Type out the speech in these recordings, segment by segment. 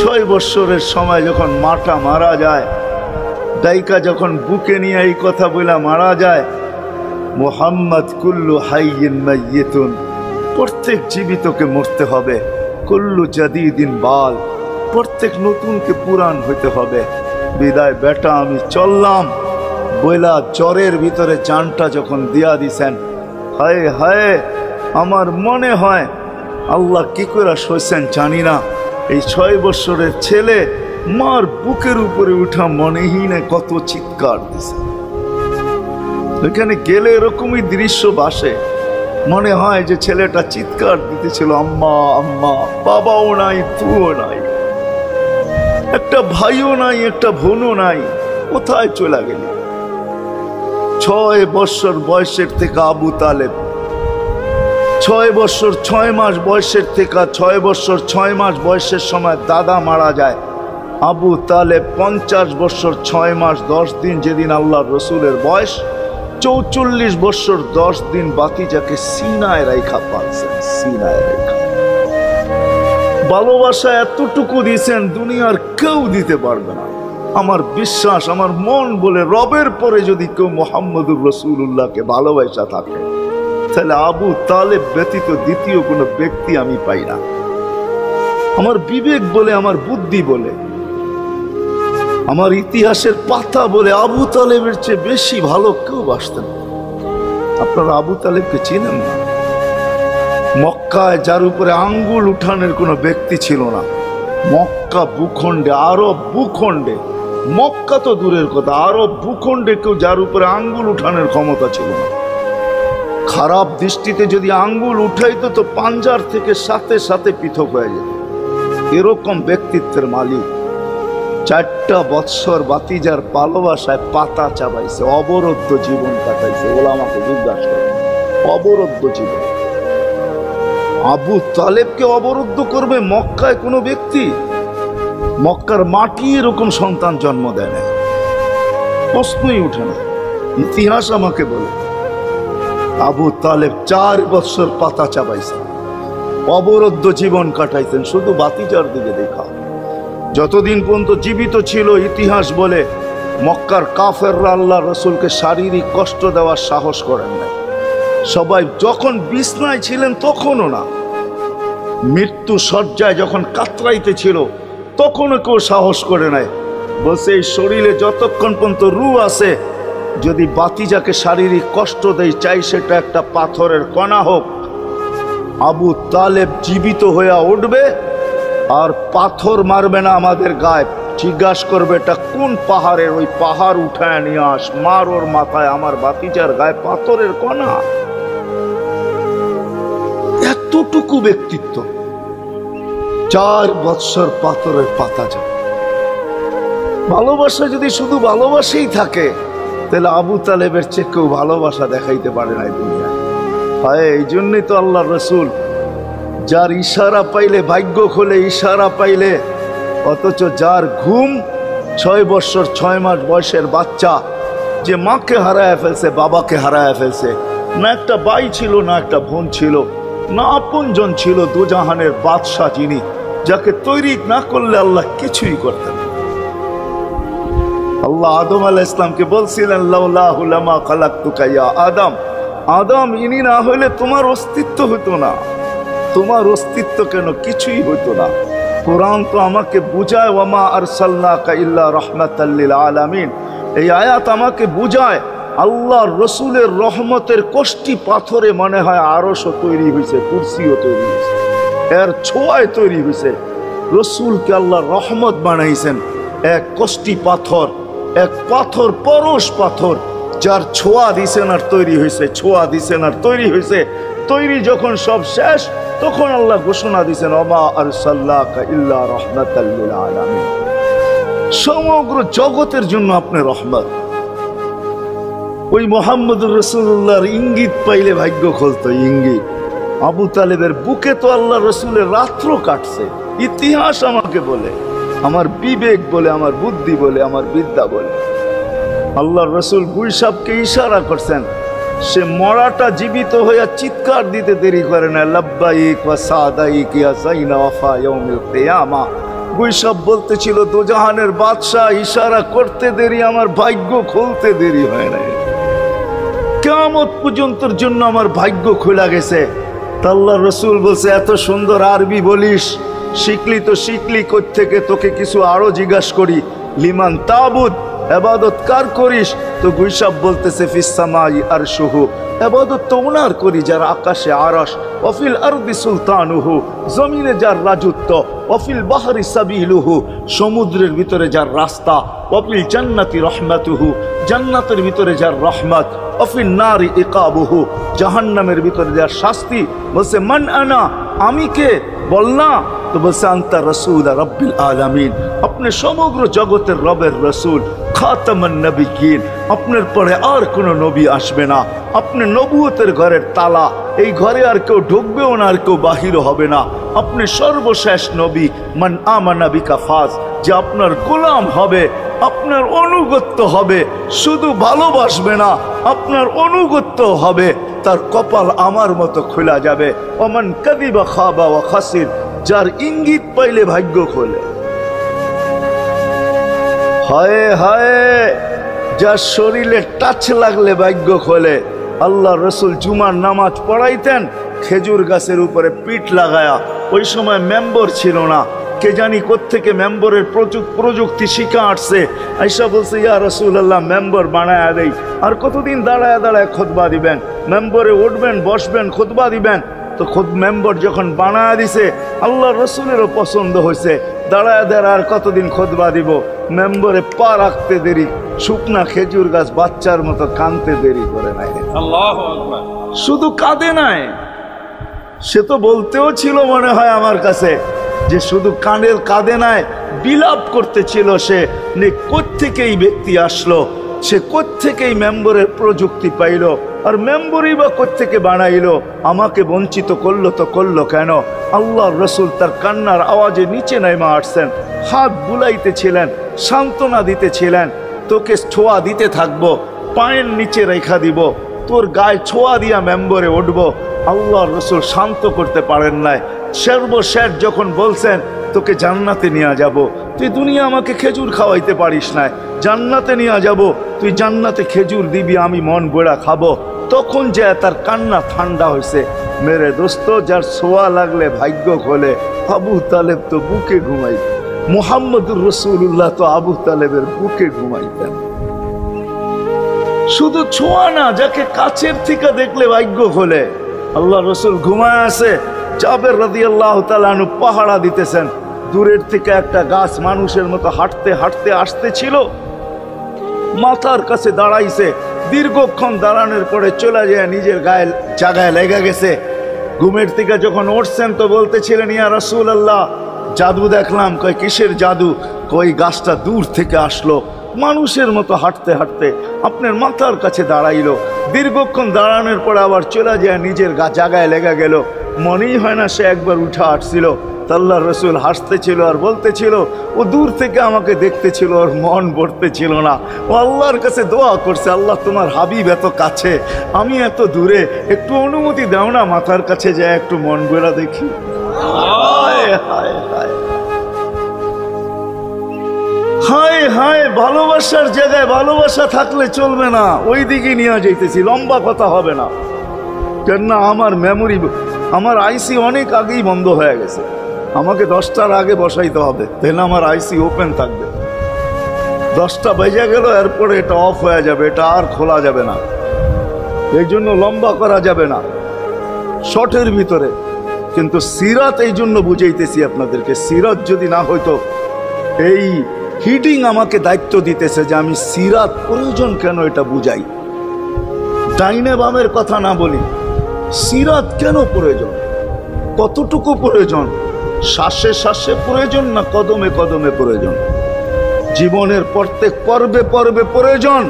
6 বছরের সময় যখন মাটা মারা যায়, দাইকা যখন বুকে নিয়ে এই কথা বলে মারা যায়, মুহাম্মদ কুল্লু হাইয়িন মাইয়িতুন, প্রত্যেক জীবিতকে মরতে হবে, কুল্লু জাদিদিন বাল, প্রত্যেক নতুনকে পুরান হইতে হবে। বিদায় বেটা আমি চললাম বইলা জ্বরের ভিতরে জানটা যখন দিয়া দিছেন, হায় হায় আমার মনে হয় আল্লাহ কি করে সইছেন জানি না, এই 6 বছরের ছেলে মার বুকের উপরে উঠা মনেহীন কত চিৎকার দিছে। এখানে গেলে এরকমই দৃশ্য ভাসে, মনে হয় যে ছেলেটা চিৎকার দিতেছিল আম্মা আম্মা, বাবাও নাই তুও নাই, একটা ভাইও নাই একটা বোনও নাই, কোথায় চলে গেলি? 6 বছর বয়সের থেকে আবু তালেব, 6 বছর 6 মাস বয়সের থেকে 6 বছর 6 মাস বয়সের সময় দাদা মারা যায়। আবু তালেব 50 বছর 6 মাস 10 দিন, যেদিন আল্লাহর রসুলের বয়স 44 বছর 10 দিন বাতিজাকে সিনায় রাইখা পাচ্ছেন, সিনায় রাইখা। ভালোবাসা এতটুকু দিয়েছেন দুনিয়ার কেউ দিতে পারবে না। আমার বিশ্বাস, আমার মন বলে রবের পরে যদি কেউ মুহাম্মদুর রাসূলুল্লাহকে ভালোবাসা থাকে, তাহলে আবু তালেব ব্যতীত দ্বিতীয় কোনো ব্যক্তি আমি পাই না। আমার বিবেক বলে, আমার বুদ্ধি বলে, আমার ইতিহাসের পাতা বলে আবু তালেবের চেয়ে বেশি ভালো কেউ বাসতেন। আপনারা আবু তালেবকে চিনেন না? মক্কায় যার উপরে আঙ্গুল উঠানোর কোনো ব্যক্তি ছিল না। মক্কা ভূখণ্ডে, আরব ভূখণ্ডে, মক্কা তো দূরের কথা, আরব ভূখণ্ডে কেউ যার উপরে আঙ্গুল উঠানোর ক্ষমতা ছিল না। খারাপ দৃষ্টিতে যদি আঙ্গুল উঠাইতো তো পাঞ্জার থেকে সাথে সাথে পৃথক হয়ে যেত। এরকম ব্যক্তিত্বের মালিক। 4টা বৎসর বাতিজার ভালোবাসায় পাতা চাবাইছে, অবরুদ্ধ জীবন কাটাইছে। ওলামাকে জিজ্ঞাসা করে, অবরুদ্ধ জীবন। আবু তালেবকে অবরুদ্ধ করবে মক্কায় কোনো ব্যক্তি? মক্কার মাটি এরকম সন্তান জন্ম দেয় না, প্রশ্নই উঠে না। ইতিহাস আমাকে বলে আবু তালেব 4 বছর পাতা চাবাইছেন, অবরুদ্ধ জীবন কাটাইছেন, শুধু বাতিজার দিকে দেখা। যতদিন পর্যন্ত জীবিত ছিল, ইতিহাস বলে মক্কার কাফেররা আল্লাহ রসুলকে শারীরিক কষ্ট দেওয়ার সাহস করেন নাই। সবাই যখন বিছনায় ছিলেন তখনও না, মৃত্যু শয্যায় যখন কাতরাইতে ছিল তখনও কেউ সাহস করে নাই। বলছে এই শরীরে যতক্ষণ পর্যন্ত রূহ আছে, যদি বাতিজাকে শারীরিক কষ্ট দেয়, চাই সেটা একটা পাথরের কণা হোক, আবু তালেব জীবিত হয়ে উঠবে আর পাথর মারবে না আমাদের গায়ে। জিজ্ঞাসা করবে এটা কোন পাহাড়ের, ওই পাহাড় উঠায় নিয়ে আস, মার ওর মাথায়, আমার বাতিজার গায়ে পাথরের কণা। এতটুকু ব্যক্তিত্ব। 4 বৎসর পাথরের পাতা যায়। ভালোবাসা যদি শুধু ভালোবাসাই থাকে, তাহলে আবু তালেবের চেয়ে কেউ ভালোবাসা দেখাইতে পারে না দুনিয়ায়। হয় এই জন্যই তো আল্লাহ রসুল, যার ইশারা পাইলে ভাগ্য খোলে, ইশারা পাইলে, অথচ যার ঘুম 6 বছর 6 মাস বয়সের বাচ্চা, যে মাকে হারায় ফেলছে, বাবাকে হারায় ফেলছে, না একটা ভাই ছিল, না একটা বোন ছিল, না আপনজন ছিল, দুজাহানের বাদশাহ যিনি, যাকে তৈরি না করলে আল্লাহ কিছুই করতেন। আল্লাহ আদম আলাইহিস সালামকে বলছিলেন লাউলাহু লামা খালাকতুকা ইয়া আদম, আদম ইনি না হইলে তোমার অস্তিত্ব হতো না। তোমার অস্তিত্ব কেন, কিছুই হতো না। কোরআন তো আমাকে বুঝায় ওয়ামা আরসালনাকা ইল্লা রাহমাতাল লিল আলামিন। এই আয়াত আমাকে বুঝায় আল্লাহর রসুলের রহমতের কোষ্টি পাথরে মনে হয় আরশও তৈরি হয়েছে, কুরসিও তৈরি হয়েছে, এর ছোঁয়ায় তৈরি হয়েছে। রসুলকে আল্লাহ রহমত বানাইছেন, এক কোষ্টি পাথর, এক পাথর, পরশ পাথর, যার ছোঁয়া দিছেন আর তৈরি হয়েছে, ছোঁয়া দিছেন আর তৈরি হয়েছে। তৈরি যখন সব শেষ, তখন আল্লাহ ঘোষণা দিছেন ওমা আরসালনাকা ইল্লা রাহমাতাল লিল আলামিন। সমগ্র জগতের জন্য আপনি রহমত। ওই মুহাম্মদুর রাসূলুল্লাহর ইঙ্গিত পাইলে ভাগ্য খুলতো, ইঙ্গিত। আবু তালেবের বুকে তো আল্লাহ রসুলের রাত্র কাটছে। ইতিহাস আমাকে বলে, আমার বিবেক বলে, আমার বুদ্ধি বলে, আমার বিদ্যা বলে। আল্লাহর রসুল গুলশাবকে ইশারা করছেন, সে মরাটা জীবিত হইয়া চিৎকার দিতে দেরি করে না, লাব্বাইক ওয়া সাদাইক ইয়া যাইনা ওয়াফা ইয়াউমিল কিয়ামা। গুইসাব বলতেছিল দোজাহানের বাদশাহ ইশারা করতে দেরি, আমার ভাগ্য খুলতে দেরি হয় নাই, কিয়ামত পর্যন্তর জন্য আমার ভাগ্য খোলা গেছে। আল্লাহর রাসূল বলছে এত সুন্দর আরবি বলিস, শিখলি তো শিখলি কোত্থেকে, তোকে কিছু আরো জিজ্ঞাসা করি, লিমান তাবুদ, ইবাদত কার করিস? তো গুইসাব বলতেছে ফিস সামাই আরশুহু, ইবাদত তো ওনার করি যার আকাশে আরশ, ওয়াফিল আরদি সুলতানুহু, জমিনে যার রাজত্ব, ওয়াফিল বাহরি সাবিলুহু, সমুদ্রের ভিতরে যার রাস্তা, ওয়াফিল জান্নাতি রহমাতুহু, জান্নাতের ভিতরে যার রহমত, ওয়াফিল নারি ইকাবুহু, জাহান্নামের ভিতরে যার শাস্তি। বলছে মান আনা, আমি কে? বলনা তো বলছে আনতা রাসূল রাব্বিল আলামিন, আপনি সমগ্র জগতের রবের রাসূল, খাতামান নবিয়্যিন, আপনার পরে আর কোনো নবী আসবে না, আপনি নবুয়তের ঘরের তালা, এই ঘরে আর কেউ ঢুকবেও না, আর কেউ বাহিরও হবে না, আপনি সর্বশেষ নবী। মান আমানা বিকা ফাজ, যে আপনার গোলাম হবে, আপনার অনুগত্য হবে, শুধু ভালোবাসবে না, আপনার অনুগত্য হবে, তার কপাল আমার মতো খোলা যাবে। ওমান কাযিবা খাবা ওয়া খাসির, যার ইঙ্গিত পাইলে ভাগ্য খোলে। হায় হায়, যার শরীরে টাচ লাগলে ভাগ্য খোলে। আল্লাহ রসুল জুমার নামাজ পড়াইতেন খেজুর গাছের উপরে পিঠ লাগায়া। ওই সময় মেম্বর ছিল না, কে জানি কোত্থেকে মেম্বরের প্রযুক্তি শিখা আসছে। আইসা বলছে ইয়া রাসূলুল্লাহ, মেম্বর বানায়া দেই। আর কতদিন দাঁড়ায় দাঁড়ায় খুতবা দিবেন, মেম্বরে উঠবেন বসবেন খুতবা দিবেন। তো খুদ মেম্বর যখন বানায়া দিছে, আল্লাহ রসুলেরও পছন্দ হয়েছে, দাঁড়ায় দাঁড়ায় আর কতদিন খুতবা দিব। মেম্বরে পা রাখতে দেরি, শুকনা খেজুর গাছ বাচ্চার মতো কাঁদতে দেরি করে নাই। আল্লাহু আকবার। শুধু কাঁদে নাই, সে তো বলতেও ছিল মনে হয় আমার কাছে যে শুধু কাঁদে নাই, বিলাপ করতেছিল সে, কোত্থেকে এই ব্যক্তি আসলো, সে কোত্থেকে মেম্বরের প্রযুক্তি পাইল, আর মেম্বরই বা কোত্থেকে বানাইলো, আমাকে বঞ্চিত করলো তো করলো কেন? আল্লাহর রসুল তার কান্নার আওয়াজে নিচে নেমে আসছেন, হাত বুলাইতেছিলেন, সান্ত্বনা দিতেছিলেন, তোকে ছোঁয়া দিতে থাকবো, পায়ের নিচে রেখা দিব, তোর গায়ে ছোঁয়া দিয়া মেম্বরে উঠবো। আল্লাহর রসুল শান্ত করতে পারেন নাই। সর্বশেষ যখন বলছেন তোকে জান্নাতে নিয়ে যাব, তুই দুনিয়া আমাকে খেজুর খাওয়াইতে পারিস না, জান্নাতে নিয়ে যাব, তুই জান্নাতে খেজুর দিবি, আমি মন বড়া খাবো। তখন যে তার কান্না ঠান্ডা হয়েছে। মেরে দোস্ত, যার ছোঁয়া লাগলে ভাগ্য খোলে। আবু তালেব তো বুকে ঘুমাইতেন, মুহাম্মদুর রাসূলুল্লাহ তো আবু তালেবের বুকে ঘুমাইতেন। শুধু ছোঁয়া না, যাকে কাছের থেকে দেখলে ভাগ্য খোলে। আল্লাহ রসুল ঘুমায় আছে, জাবের রাদিয়াল্লাহু তাআলা আনহু পাহারা দিতেছেন। দূরের থেকে একটা গাছ মানুষের মতো হাঁটতে হাঁটতে আসতেছিল, মাথার কাছে দাঁড়াইছে। দীর্ঘক্ষণ দাঁড়ানোর পরে চলে যায় নিজের গায়ে জায়গায় লেগে গেছে। ঘুমের থেকে যখন উঠছেন তো বলতেছিলেন ইয়া রাসূলুল্লাহ, জাদু দেখলাম। কয় কিসের জাদু? কই গাছটা দূর থেকে আসলো, মানুষের মতো হাঁটতে হাঁটতে আপনার মাথার কাছে দাঁড়াইলো। দীর্ঘক্ষণ দাঁড়ানোর পরে আবার চলে যায় নিজের জায়গায় লেগে গেল। মনেই হয় না সে একবার উঠে আসছিল। আল্লাহর রসুল হাসতেছিল আর বলতেছিল, ও দূর থেকে আমাকে দেখতেছিল, ওর মন ভরতেছিল না। ও আল্লাহর কাছে দোয়া করছে, আল্লাহ তোমার হাবিব এত কাছে, আমি এত দূরে, একটু অনুমতি দাও না, মাথার কাছে যায় একটু মন ভরা দেখি। হায় হায় হায় হায় হায়, ভালোবাসার জায়গায় ভালোবাসা থাকলে চলবে না, ওই দিকে নিয়ে যাইতেছি, লম্বা কথা হবে না। কেন আমার মেমোরি, আমার আইসি অনেক আগেই বন্ধ হয়ে গেছে, আমাকে 10টার আগে বসাইতে হবে, তাহলে আমার আইসি ওপেন থাকবে। 10টা বেজে গেল, এরপরে এটা অফ হয়ে যাবে, এটা আর খোলা যাবে না। এই জন্য লম্বা করা যাবে না, শর্টের ভিতরে। কিন্তু সিরাত এই জন্য বুঝাইতেছি আপনাদেরকে, সিরাত যদি না হইতো, এই হিডিং আমাকে দায়িত্ব দিতেছে যে আমি সিরাত প্রয়োজন কেন এটা বুঝাই। ডাইনে বামের কথা না বলি, সিরাত কেন প্রয়োজন, কতটুকু প্রয়োজন, শ্বাসে শ্বাসে প্রয়োজন না কদমে কদমে প্রয়োজন, জীবনের প্রত্যেক পর্বে পর্বে প্রয়োজন,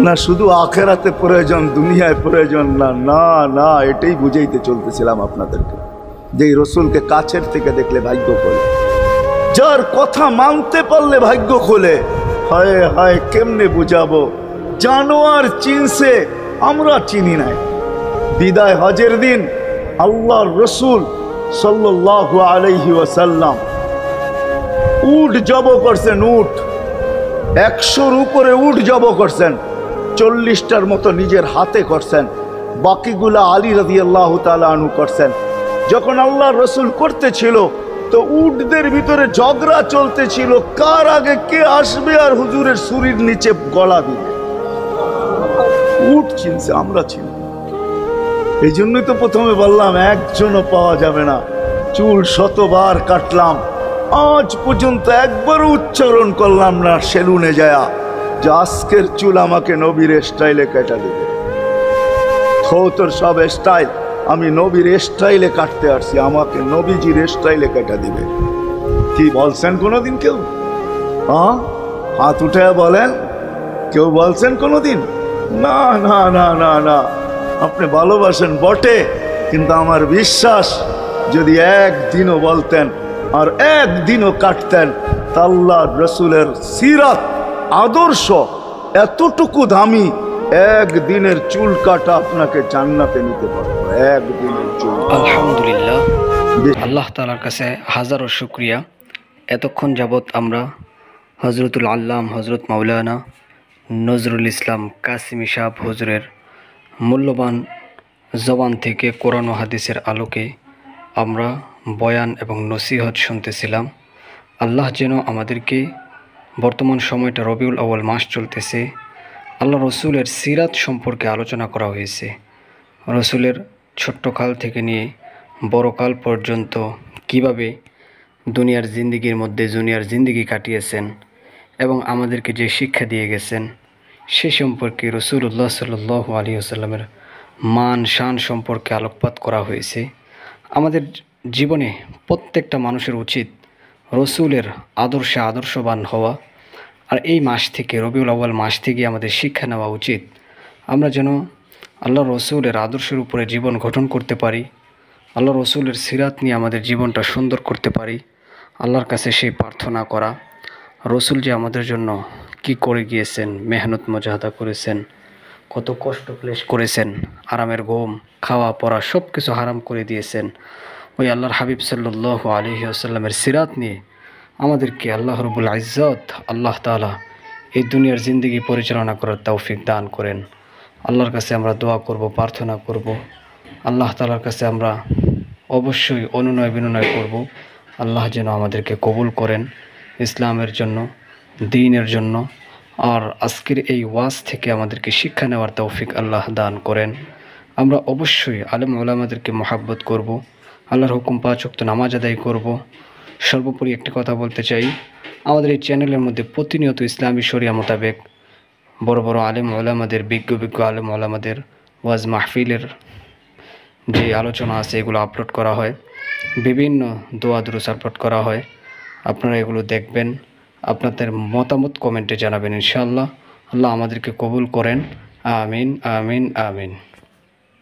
না শুধু আখেরাতে প্রয়োজন, দুনিয়ায় প্রয়োজন না। না না, এটাই বুঝাইতে চলতেছিলাম আপনাদেরকে, যে রসুলকে কাছের থেকে দেখলে ভাগ্য খোলে, যার কথা মানতে পারলে ভাগ্য খোলে। হায় হায়, কেমনে বুঝাবো? জানোয়ার চিনছে, আমরা চিনি নাই। বিদায় হজের দিন আল্লাহর রসুল সাল্লাল্লাহু আলাইহি ওয়াসাল্লাম উট জব করছেন, উট 100-র উপরে উট জব করছেন, 40টার মতো নিজের হাতে করছেন, বাকিগুলা আলী রাদিয়াল্লাহু তাআলা আনহু করছেন। যখন আল্লাহ রসুল করতেছিল তো উটদের ভিতরে ঝগড়া চলতেছিল, কার আগে কে আসবে আর হুজুরের ছুরির নিচে গলা দিবে। উট চিনছে, আমরা চিনি। এই জন্যই তো প্রথমে বললাম একজনও পাওয়া যাবে না। চুল 100বার কাটলাম, আজ পর্যন্ত একবারও উচ্চারণ করলাম না সেলুনে যায়া যে আজকের চুল আমাকে নবীর স্টাইলে কেটে দেবে। তোর সব স্টাইল, আমি নবীর স্টাইলে কাটতে আসছি, আমাকে নবীজির স্টাইলে কেটে দিবে। কি বলছেন কোনোদিন কেউ? হ্যাঁ, হাত উঠে বলেন, কেউ বলছেন কোনোদিন? না না না না না। আপনি ভালোবাসেন বটে, কিন্তু আমার বিশ্বাস যদি একদিনও বলতেন আর একদিনও কাটতেন, তা আল্লাহ রসুলের সিরাত আদর্শ এতটুকু দামি, একদিনের চুল কাটা আপনাকে জান্নাতে নিতে পারবো। একদিনের চুল। আলহামদুলিল্লাহ, আল্লাহ তাআলার কাছে হাজারো শুকরিয়া। এতক্ষণ যাবৎ আমরা হজরতুল আল্লাম হজরত মাওলানা নজরুল ইসলাম কাসিমি সাহেব হুজুরের মূল্যবান জবান থেকে কোরআন ও হাদিসের আলোকে আমরা বয়ান এবং নসিহত শুনতেছিলাম। আল্লাহ যেন আমাদেরকে, বর্তমান সময়টা রবিউল আউয়াল মাস চলতেছে, আল্লাহ রসুলের সিরাত সম্পর্কে আলোচনা করা হয়েছে। রসুলের ছোট্ট কাল থেকে নিয়ে বড় কাল পর্যন্ত কিভাবে দুনিয়ার জিন্দিগির মধ্যে দুনিয়ার জিন্দিগি কাটিয়েছেন এবং আমাদেরকে যে শিক্ষা দিয়ে গেছেন সে সম্পর্কে রাসূলুল্লাহ সাল্লাল্লাহু আলাইহি ওয়াসাল্লামের মান শান সম্পর্কে আলোকপাত করা হয়েছে। আমাদের জীবনে প্রত্যেকটা মানুষের উচিত রসুলের আদর্শে আদর্শবান হওয়া। আর এই মাস থেকে, রবিউল আউয়াল মাস থেকে আমাদের শিক্ষা নেওয়া উচিত, আমরা যেন আল্লাহ রসুলের আদর্শের উপরে জীবন গঠন করতে পারি, আল্লাহ রসুলের সিরাত নিয়ে আমাদের জীবনটা সুন্দর করতে পারি। আল্লাহর কাছে সেই প্রার্থনা করা, রসুল যে আমাদের জন্য কি করে গিয়েছেন, মেহনত মুজাহাদা করেছেন, কত কষ্ট ক্লেশ করেছেন, আরামের ঘুম খাওয়া পড়া সব কিছু হারাম করে দিয়েছেন। ওই আল্লাহর হাবিব সাল্লাল্লাহু আলাইহি ওয়াসাল্লামের সিরাত নিয়ে আমাদেরকে আল্লাহ রব্বুল ইজ্জত আল্লাহ তাআলা এই দুনিয়ার জিন্দেগি পরিচালনা করার তৌফিক দান করেন। আল্লাহর কাছে আমরা দোয়া করব, প্রার্থনা করব। আল্লাহ তাআলার কাছে আমরা অবশ্যই অনুনয় বিনয় করব, আল্লাহ যেন আমাদেরকে কবুল করেন ইসলামের জন্য, দ্বীনের জন্য। আর আজকের এই ওয়াজ থেকে আমাদেরকে শিক্ষা নেওয়ার তৌফিক আল্লাহ দান করেন। আমরা অবশ্যই আলেম ওলামাদেরকে মহাব্বত করব, আল্লাহর হুকুম 5 ওয়াক্ত নামাজ আদায় করব। সর্বোপরি একটি কথা বলতে চাই, আমাদের এই চ্যানেলের মধ্যে প্রতিনিয়ত ইসলামী শরিয়া মোতাবেক বড় বড় আলেম ওলামাদের, বিজ্ঞ আলেম ওলামাদের ওয়াজ মাহফিলের যে আলোচনা আছে এগুলো আপলোড করা হয়, বিভিন্ন দোয়া দুরুস আপলোড করা হয়। আপনারা এগুলো দেখবেন, আপনাদের মতামত কমেন্টে জানাবেন ইনশাআল্লাহ। আল্লাহ আমাদেরকে কবুল করেন। আমিন আমিন আমিন।